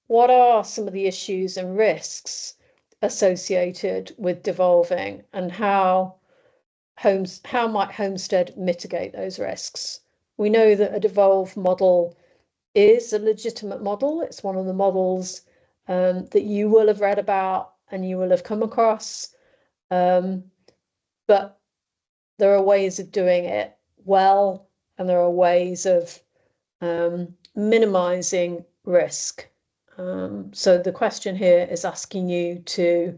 What are some of the issues and risks associated with devolving, and how might Homestead mitigate those risks? We know that a devolved model is a legitimate model. It's one of the models that you will have read about and you will have come across. But there are ways of doing it well, and there are ways of minimizing risk. So the question here is asking you to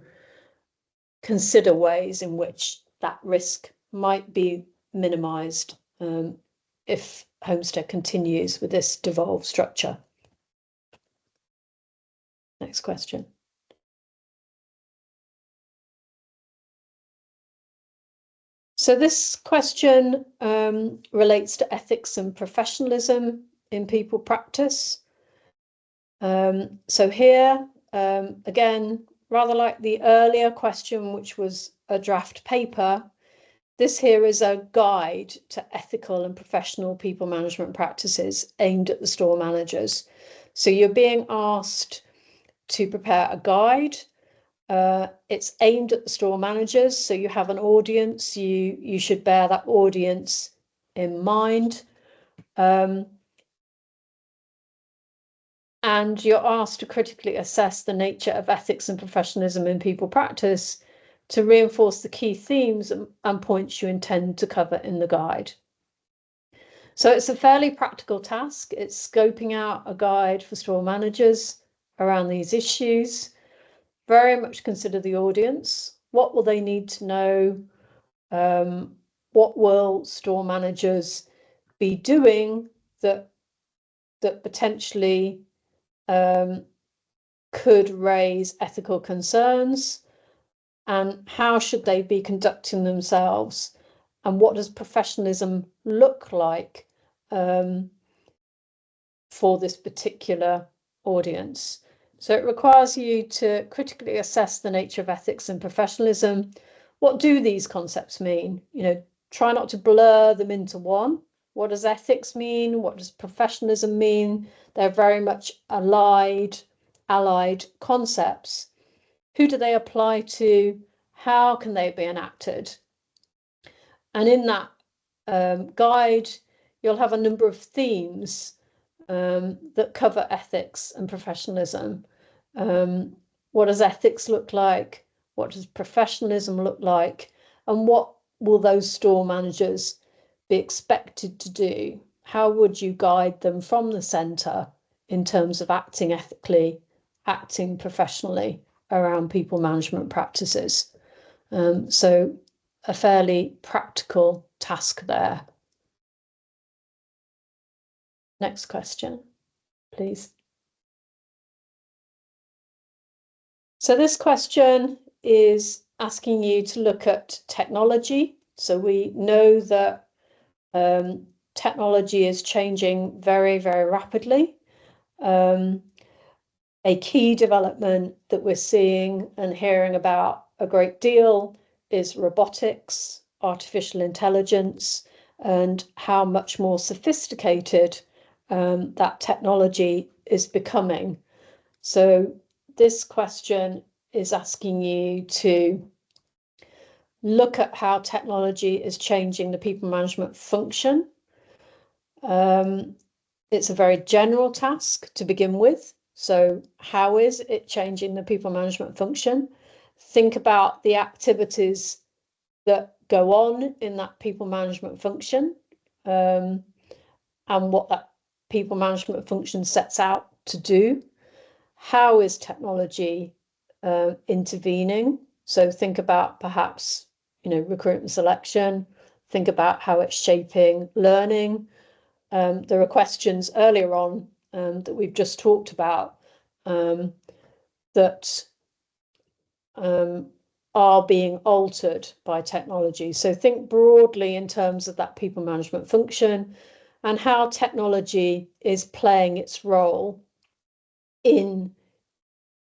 consider ways in which that risk might be minimized if Homestead continues with this devolved structure. Next question. So this question relates to ethics and professionalism in people practice. So here, again, rather like the earlier question, which was a draft paper, this here is a guide to ethical and professional people management practices aimed at the store managers. So you're being asked to prepare a guide. It's aimed at the store managers, so you have an audience. You should bear that audience in mind. And you're asked to critically assess the nature of ethics and professionalism in people practice to reinforce the key themes and points you intend to cover in the guide. So it's a fairly practical task. It's scoping out a guide for store managers around these issues. Very much consider the audience. What will they need to know? What will store managers be doing that potentially could raise ethical concerns? And how should they be conducting themselves? And what does professionalism look like for this particular audience? So it requires you to critically assess the nature of ethics and professionalism. What do these concepts mean? Try not to blur them into one. What does ethics mean? What does professionalism mean? They're very much allied concepts. Who do they apply to? How can they be enacted? And in that guide, you'll have a number of themes that cover ethics and professionalism. What does ethics look like? What does professionalism look like? And what will those store managers be expected to do? How would you guide them from the centre in terms of acting ethically, acting professionally around people management practices? So a fairly practical task there. Next question, please. So this question is asking you to look at technology. So we know that technology is changing very, very rapidly. A key development that we're seeing and hearing about a great deal is robotics, artificial intelligence, and how much more sophisticated that technology is becoming. So this question is asking you to look at how technology is changing the people management function. It's a very general task to begin with. So how is it changing the people management function? Think about the activities that go on in that people management function, and what that people management function sets out to do. How is technology intervening? So think about perhaps, recruitment selection. Think about how it's shaping learning. There are questions earlier on that we've just talked about that are being altered by technology. So think broadly in terms of that people management function and how technology is playing its role in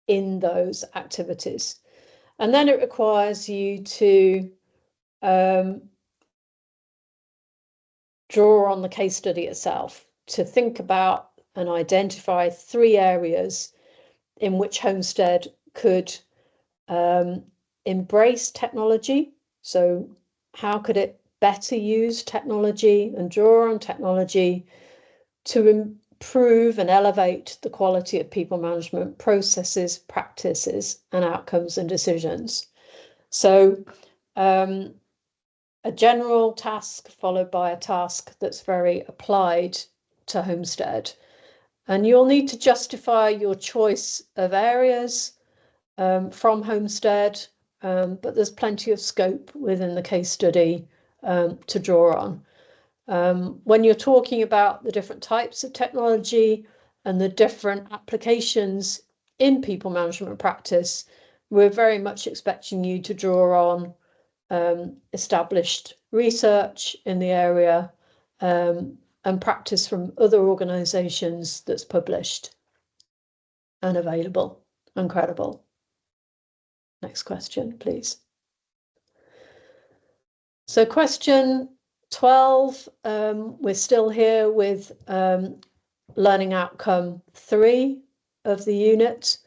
those activities. And then it requires you to draw on the case study itself to think about and identify 3 areas in which Homestead could embrace technology. So how could it better use technology and draw on technology to improve and elevate the quality of people management processes, practices, and outcomes and decisions? So a general task followed by a task that's very applied to Homestead. And you'll need to justify your choice of areas from Homestead, but there's plenty of scope within the case study to draw on. When you're talking about the different types of technology and the different applications in people management practice, we're very much expecting you to draw on established research in the area and practice from other organisations that's published and available and credible. Next question, please. So question 12, we're still here with learning outcome 3 of the unit.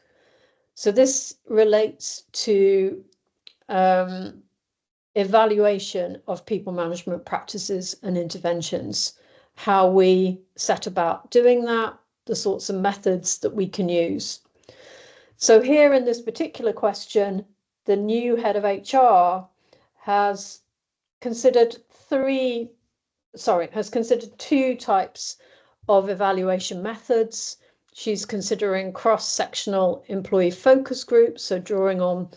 So this relates to evaluation of people management practices and interventions, how we set about doing that, the sorts of methods that we can use. So here in this particular question, the new head of HR has considered two types of evaluation methods. She's considering cross-sectional employee focus groups, so drawing on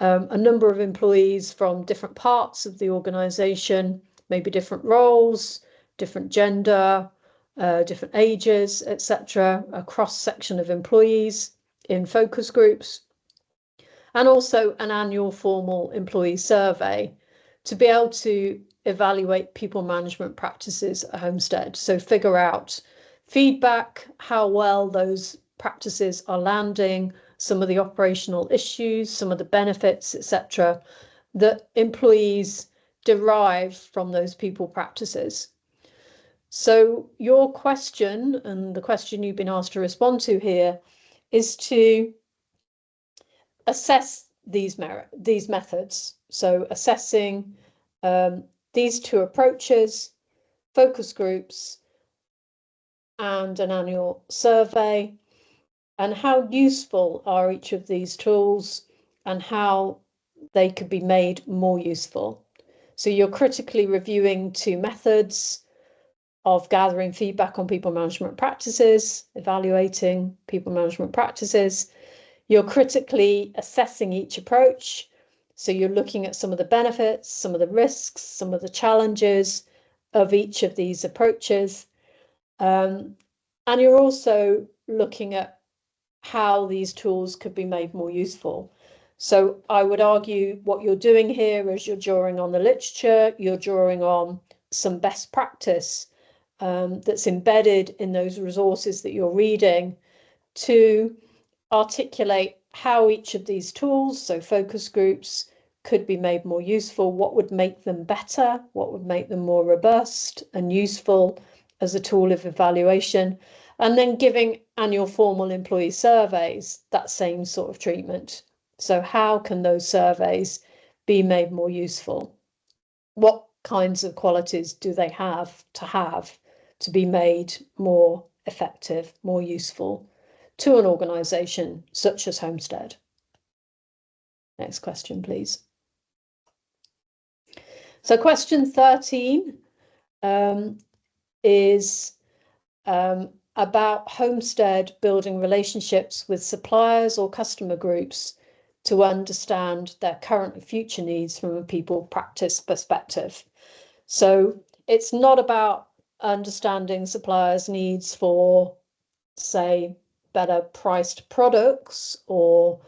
a number of employees from different parts of the organization, maybe different roles, different gender, different ages, etc., a cross-section of employees in focus groups, and also an annual formal employee survey to be able to evaluate people management practices at Homestead. So figure out feedback, how well those practices are landing, some of the operational issues, some of the benefits, etc., that employees derive from those people practices. So your question, and the question you've been asked to respond to here, is to assess these methods. So assessing these two approaches, focus groups, and an annual survey, and how useful are each of these tools and how they could be made more useful. So you're critically reviewing two methods of gathering feedback on people management practices, evaluating people management practices. You're critically assessing each approach. So you're looking at some of the benefits, some of the risks, some of the challenges of each of these approaches. And you're also looking at how these tools could be made more useful. So I would argue what you're doing here is you're drawing on the literature, you're drawing on some best practice that's embedded in those resources that you're reading to articulate how each of these tools, so focus groups, could be made more useful, what would make them better, what would make them more robust and useful as a tool of evaluation, and then giving annual formal employee surveys that same sort of treatment. So how can those surveys be made more useful? What kinds of qualities do they have to be made more effective, more useful to an organisation such as Homestead? Next question, please. So question 13 is about Homestead building relationships with suppliers or customer groups to understand their current and future needs from a people practice perspective. So it's not about understanding suppliers' needs for, say, better priced products or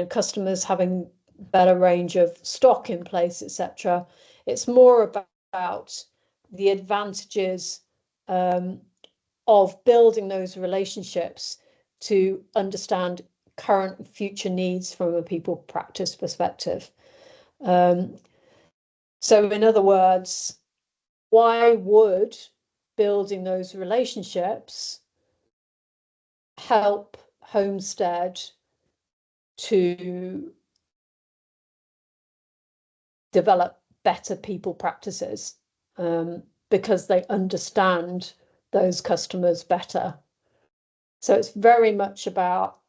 customers having better range of stock in place, etc. It's more about the advantages of building those relationships to understand current and future needs from a people practice perspective. So in other words, why would building those relationships help Homestead to develop better people practices? Because they understand those customers better. So it's very much about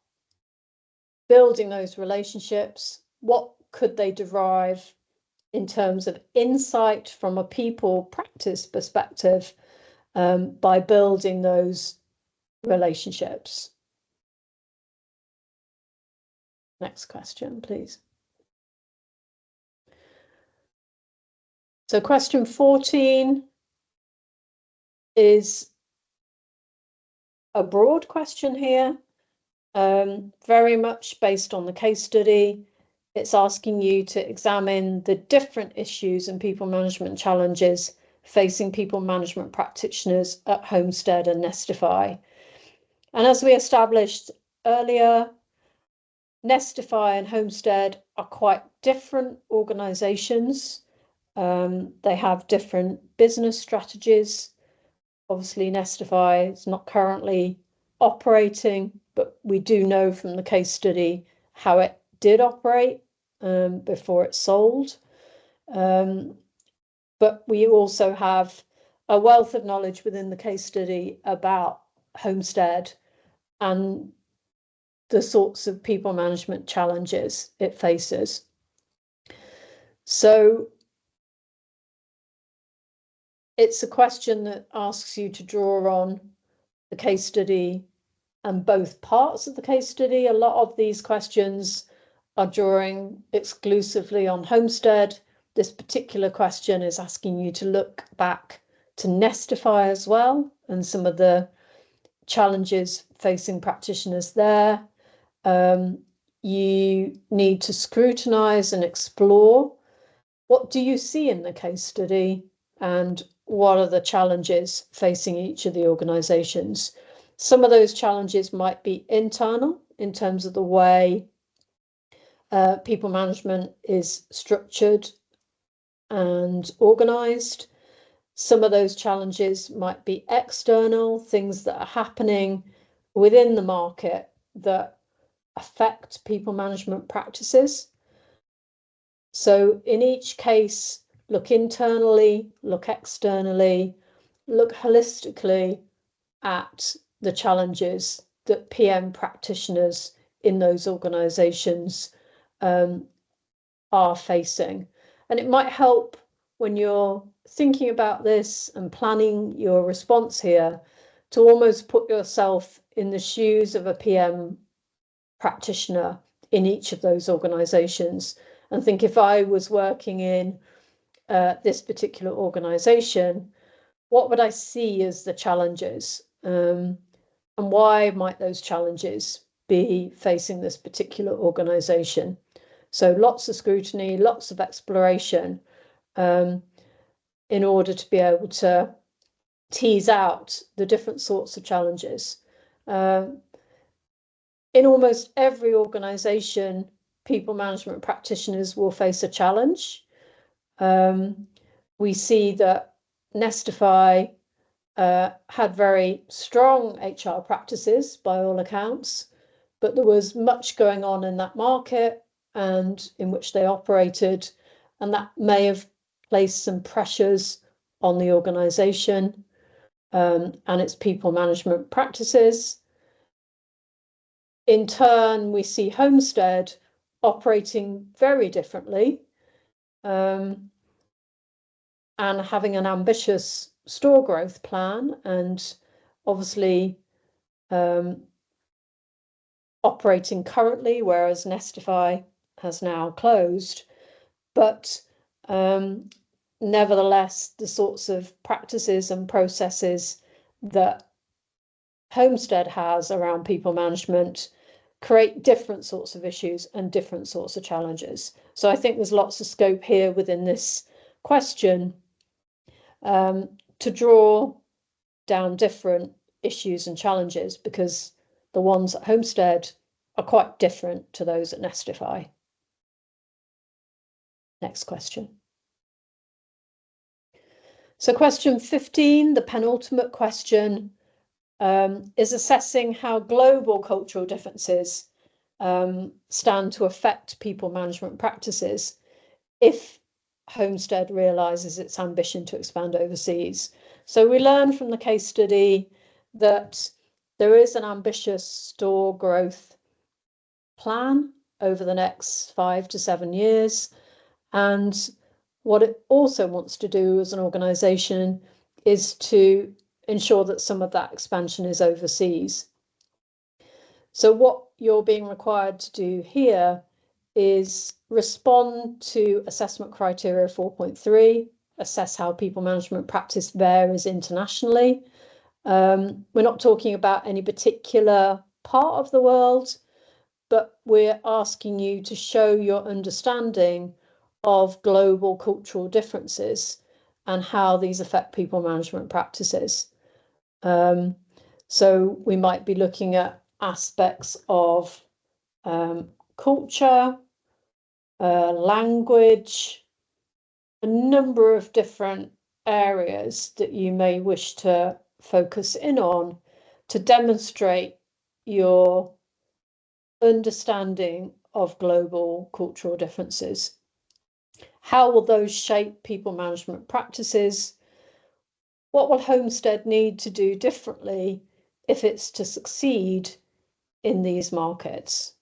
building those relationships. What could they derive in terms of insight from a people practice perspective by building those relationships? Next question, please. So question 14 is a broad question here, very much based on the case study. It's asking you to examine the different issues and people management challenges facing people management practitioners at Homestead and Nestify. And as we established earlier, Nestify and Homestead are quite different organisations. They have different business strategies. Obviously, Nestify is not currently operating, but we do know from the case study how it did operate before it sold. But we also have a wealth of knowledge within the case study about Homestead and the sorts of people management challenges it faces. So it's a question that asks you to draw on the case study and both parts of the case study. A lot of these questions are drawing exclusively on Homestead. This particular question is asking you to look back to Nestify as well and some of the challenges facing practitioners there. You need to scrutinise and explore what do you see in the case study and what are the challenges facing each of the organisations. Some of those challenges might be internal in terms of the way people management is structured and organised. Some of those challenges might be external, things that are happening within the market that affect people management practices. So in each case, look internally, look externally, look holistically at the challenges that PM practitioners in those organisations are facing. And it might help when you're thinking about this and planning your response here to almost put yourself in the shoes of a PM practitioner in each of those organisations and think, if I was working in this particular organisation, what would I see as the challenges? And why might those challenges be facing this particular organisation? So lots of scrutiny, lots of exploration in order to be able to tease out the different sorts of challenges. In almost every organisation, people management practitioners will face a challenge. We see that Nestify had very strong HR practices by all accounts, but there was much going on in that market and in which they operated, and that may have placed some pressures on the organisation and its people management practices. In turn, we see Homestead operating very differently and having an ambitious store growth plan and obviously operating currently, whereas Nestify has now closed. But nevertheless, the sorts of practices and processes that Homestead has around people management create different sorts of issues and different sorts of challenges. So I think there's lots of scope here within this question to draw down different issues and challenges, because the ones at Homestead are quite different to those at Nestify. Next question. So question 15, the penultimate question, is assessing how global cultural differences stand to affect people management practices if Homestead realises its ambition to expand overseas. So we learned from the case study that there is an ambitious store growth plan over the next 5 to 7 years. And what it also wants to do as an organisation is to ensure that some of that expansion is overseas. So what you're being required to do here is respond to assessment criteria 4.3, assess how people management practice varies internationally. We're not talking about any particular part of the world, but we're asking you to show your understanding of global cultural differences and how these affect people management practices. So we might be looking at aspects of culture, language, a number of different areas that you may wish to focus in on to demonstrate your understanding of global cultural differences. How will those shape people management practices? What will Homestead need to do differently if it's to succeed in these markets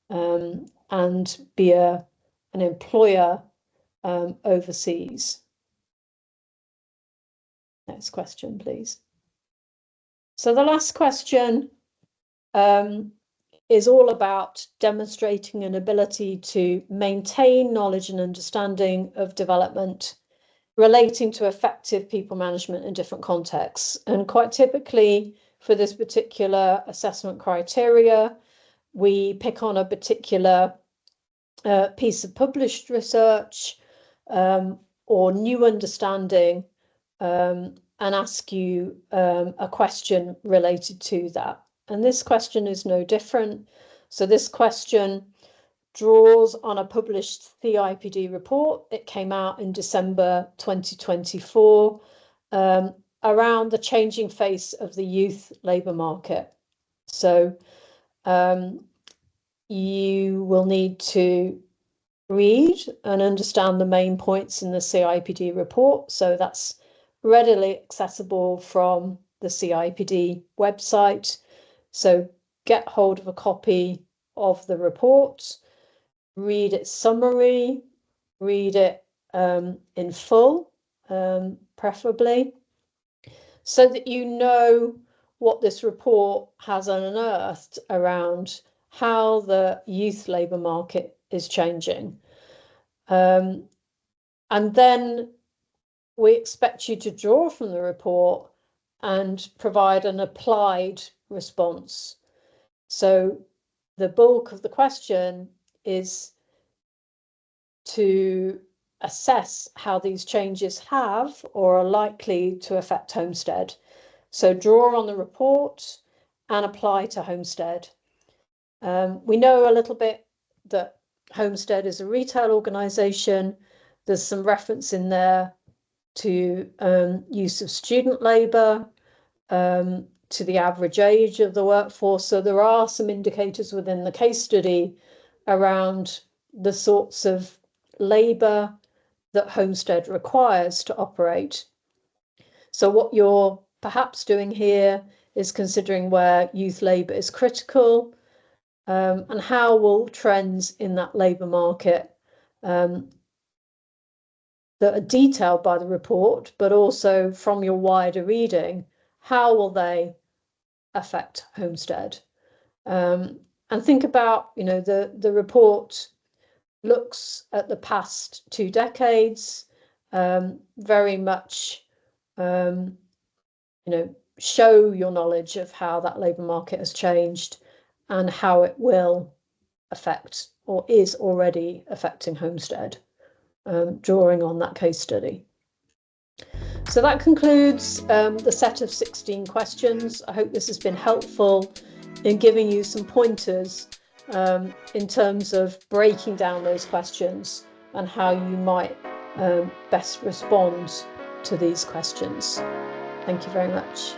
and be an employer overseas. Next question, please. So the last question is all about demonstrating an ability to maintain knowledge and understanding of development relating to effective people management in different contexts. And quite typically for this particular assessment criteria, we pick on a particular piece of published research or new understanding and ask you a question related to that. And this question is no different. So this question draws on a published CIPD report. It came out in December 2024 around the changing face of the youth labour market. So you will need to read and understand the main points in the CIPD report. So that's readily accessible from the CIPD website. So get hold of a copy of the report, read its summary, read it in full, preferably, so that you know what this report has unearthed around how the youth labour market is changing. And then we expect you to draw from the report and provide an applied response. So the bulk of the question is to assess how these changes have or are likely to affect Homestead. So draw on the report and apply to Homestead. We know a little bit that Homestead is a retail organisation. There's some reference in there to use of student labour, to the average age of the workforce. So there are some indicators within the case study around the sorts of labour that Homestead requires to operate. So what you're perhaps doing here is considering where youth labour is critical, and how will trends in that labour market that are detailed by the report, but also from your wider reading, how will they affect Homestead? And think about, the report looks at the past 2 decades, very much, show your knowledge of how that labour market has changed and how it will affect or is already affecting Homestead, drawing on that case study. So that concludes the set of 16 questions. I hope this has been helpful in giving you some pointers in terms of breaking down those questions and how you might best respond to these questions. Thank you very much.